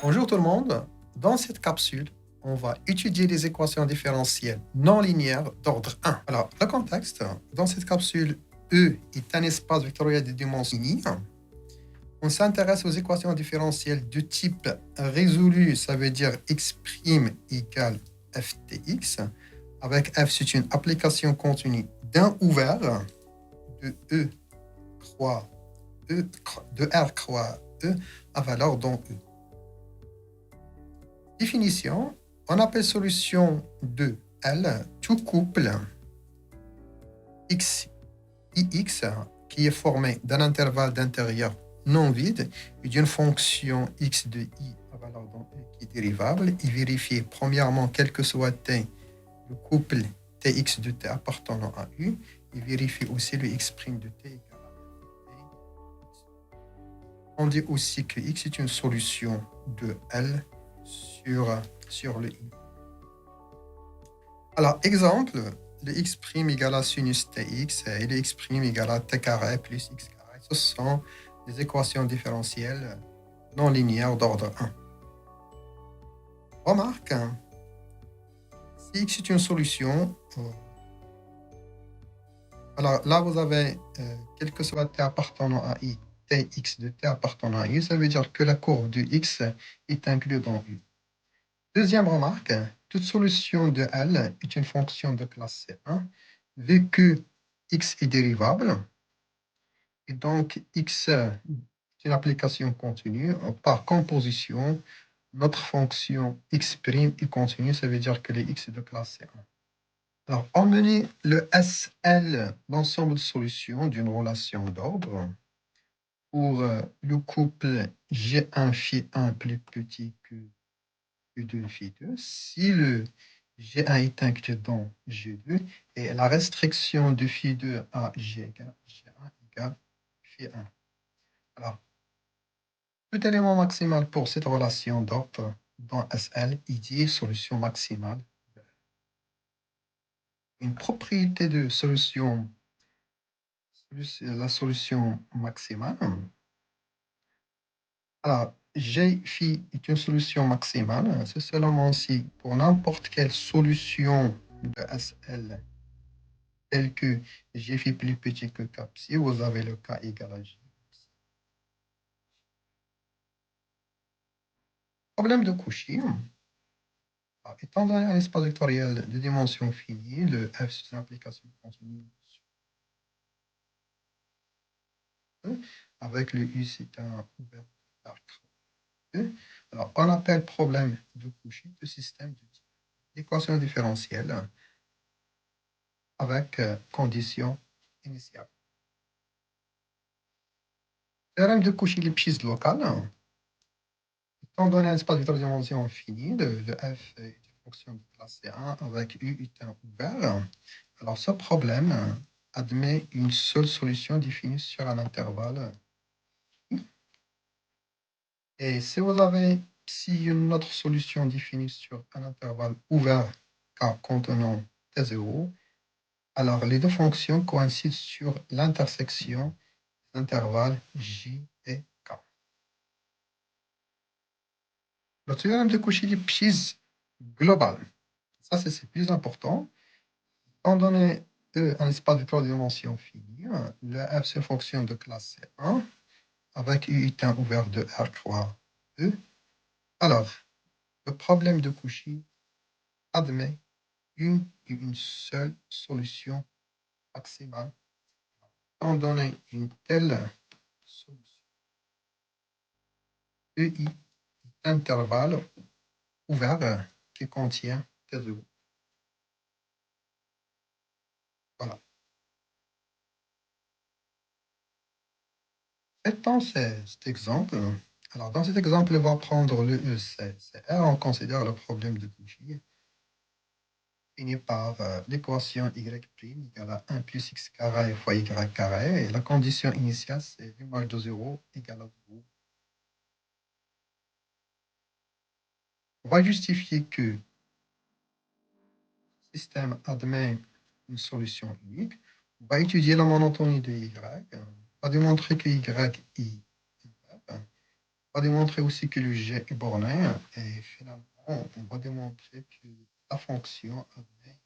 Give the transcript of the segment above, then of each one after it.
Bonjour tout le monde. Dans cette capsule, on va étudier les équations différentielles non linéaires d'ordre 1. Alors, le contexte, dans cette capsule, E est un espace vectoriel de dimension finie. On s'intéresse aux équations différentielles de type résolu, ça veut dire x' égale ftx, avec f, c'est une application continue d'un ouvert de E croix E, de R croix E à valeur dans E. Définition, on appelle solution de L tout couple x, ix, qui est formé d'un intervalle d'intérieur non vide et d'une fonction x de i à valeur dans E qui est dérivable, et vérifier premièrement, quel que soit t, le couple tx de t appartenant à u, et vérifier aussi le x' de t égal à f. On dit aussi que x est une solution de L sur le i. Alors, exemple, le x' égale à sinus tx et le x' égale à t carré plus x carré. Ce sont des équations différentielles non linéaires d'ordre 1. Remarque, si x est une solution, alors là vous avez, quel que soit t appartenant à i, tx de t appartenant à u, ça veut dire que la courbe de x est inclue dans u. Deuxième remarque, toute solution de L est une fonction de classe C1, vu que x est dérivable, et donc x est une application continue. Par composition, notre fonction x' est continue, ça veut dire que les x est de classe C1. Alors, emmener le SL, l'ensemble de solutions d'une relation d'ordre, pour le couple G1 phi1 plus petit que G2 phi2, si le G1 est inclus dans G2 et la restriction de phi2 à G1 égale phi1. Alors, tout élément maximal pour cette relation d'ordre dans SL est dit solution maximale. Une propriété de solution, la solution maximale. Alors, G phi est une solution maximale. C'est seulement si pour n'importe quelle solution de SL telle que G phi plus petit que K psi, vous avez le K égal à G. Problème de Cauchy. Alors, étant donné un espace vectoriel de dimension finie, le F c'est une application continue avec le U c'est un ouvert arc. Alors, on appelle problème de Cauchy de système de type équation différentielle avec conditions initiales. Théorème de Cauchy-Lipschitz local. Étant donné un espace vectoriel de dimension infinie, le f est une fonction de classe C1 avec U est un ouvert. Alors, ce problème admet une seule solution définie sur un intervalle. Et si vous avez une autre solution définie sur un intervalle ouvert K contenant T0, alors les deux fonctions coïncident sur l'intersection des intervalles J et K. Le théorème de Cauchy-Lipschitz global, ça c'est plus important. Étant donné un espace de 3 dimensions fini, le F c'est une fonction de classe C1 avec U est un ouvert de R croix E. Alors, le problème de Cauchy admet une seule solution maximale. Étant donné une telle solution, EI est un intervalle ouvert qui contient T0. Voilà. Étant cet exemple, alors dans cet exemple, on va prendre le ECR, on considère le problème de Cauchy fini par l'équation y' égale à 1 plus x carré fois y carré, et la condition initiale, c'est l'image de 0 égale à 0. On va justifier que le système admet une solution unique. On va étudier la monotonie de y. On va démontrer que y est On va démontrer aussi que le G est borné et finalement, on va démontrer que la fonction admet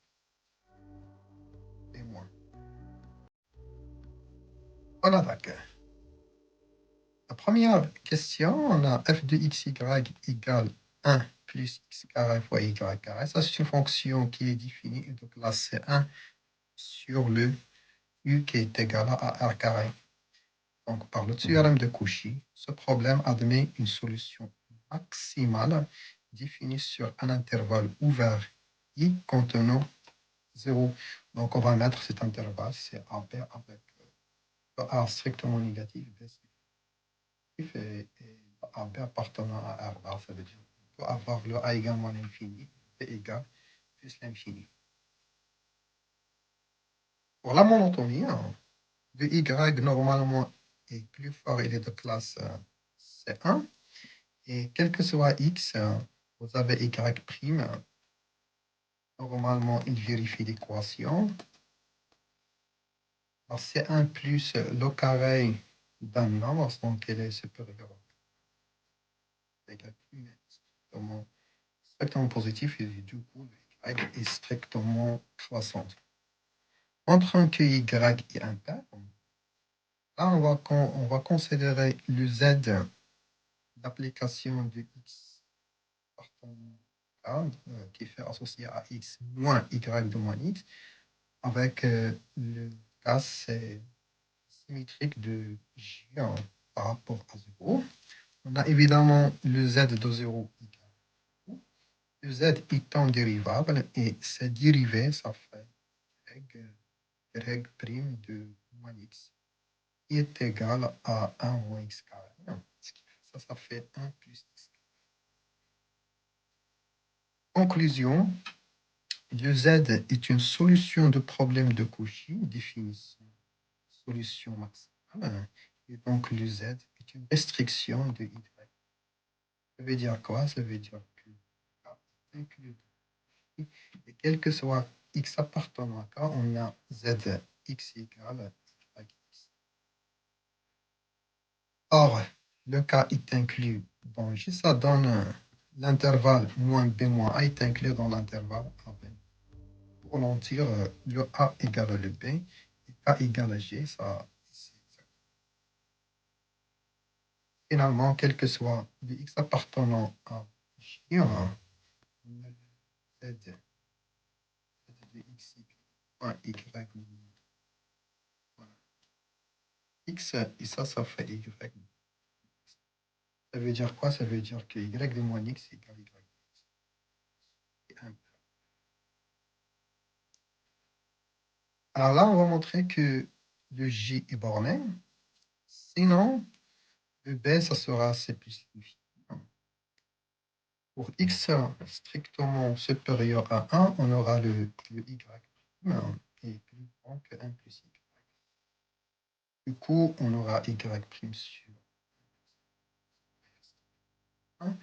des moins. On attaque. La première question, on a f de xy égale 1 plus x carré fois y carré. Ça, c'est une fonction qui est définie et de classe C1 sur le u qui est égal à r carré. Donc, par le théorème de Cauchy, ce problème admet une solution maximale définie sur un intervalle ouvert i contenant 0. Donc, on va mettre cet intervalle, c'est A pair avec A strictement négatif, B et A pair appartenant à R bar. Ça veut dire qu'on peut avoir le A également à l'infini, B égale plus l'infini. Pour la monotonie, le Y normalement est plus fort, il est de classe C1. Et quel que soit x, vous avez y'. Normalement, il vérifie l'équation. C'est 1 plus le carré d'un nombre, donc il est supérieur à strictement positif, et du coup, le y est strictement croissant. Montrant que y est impair, là, on va considérer le z d'application de x partant qui fait associé à x moins y de moins x, avec le cas symétrique de J par rapport à 0. On a évidemment le z de 0 égale le z étant dérivable, et cette dérivée, ça fait y' de moins x qui est égal à 1 moins x carré. Ça fait 1 plus x. Conclusion, le z est une solution de problème de Cauchy, définition solution maximale, et donc le z est une restriction de y. Ça veut dire quoi? Ça veut dire que K inclut et quel que soit x appartenant à K, on a z x égale à x. Or, le K est inclus dans J, ça donne l'intervalle moins b moins a est inclus dans l'intervalle AB. Pour l'on tire le A égale le B et K égale à G, ça c'est exact. Finalement, quel que soit le x appartenant à J, on a z de x moins y voilà. X et ça fait y. Ça veut dire quoi? Ça veut dire que y de moins x égale y. Alors là, on va montrer que le j est borné. Sinon, le b, ça sera c plus l'infini. Pour x strictement supérieur à 1, on aura le y qui est plus grand que 1 plus y. Du coup, on aura y' sur 1.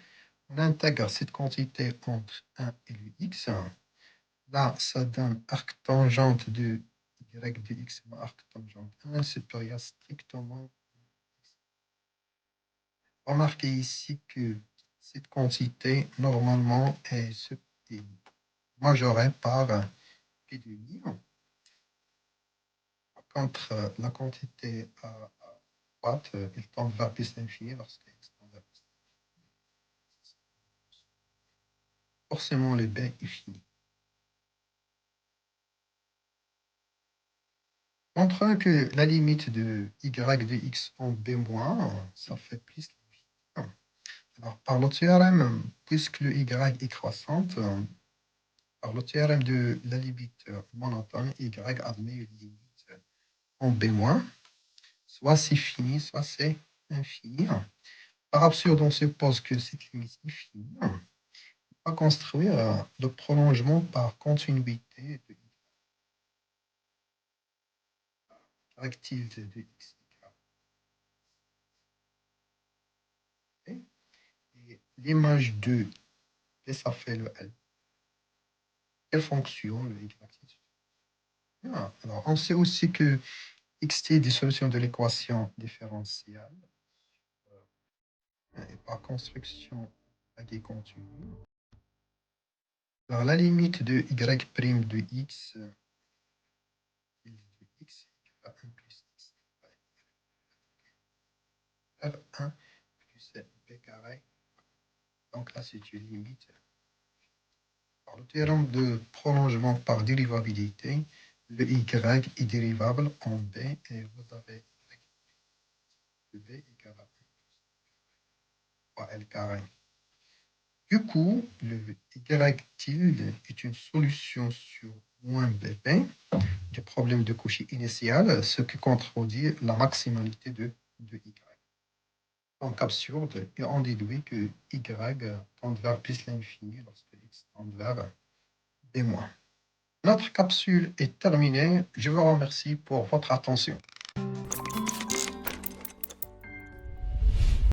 On intègre cette quantité entre 1 et le x. Là, ça donne arctangente de y de x moins arctangente 1 supérieur strictement. Remarquez ici que cette quantité, normalement, est majorée par pi de i. Contre la quantité à droite, elle tend vers plus l'infini lorsqu'elle tend vers plus. Forcément, le b est fini. Montrons que la limite de y de x en b-, ça fait plus l'infini. Alors, par le théorème, puisque le y est croissante, par le théorème de la limite monotone, y admet une limite en b-, soit c'est fini, soit c'est infini. Par absurde, on suppose que cette limite est finie. On va construire le prolongement par continuité de rectile de x. Et l'image de et ça fait le L. Quelle fonction le y? Alors, on sait aussi que xt est des solutions de l'équation différentielle Et par construction qui continue. Alors, la limite de y' de x, de x égale à 1 plus x égale 1 plus b carré. Donc là, c'est une limite. Par le théorème de prolongement par dérivabilité, le y est dérivable en b et vous avez que b égale à 1 fois l carré. Du coup, le y tilde est une solution sur moins bb du problème de Cauchy initial, ce qui contredit la maximalité de y. Donc absurde, et on déduit que y tend vers plus l'infini lorsque x tend vers b-. Notre capsule est terminée. Je vous remercie pour votre attention.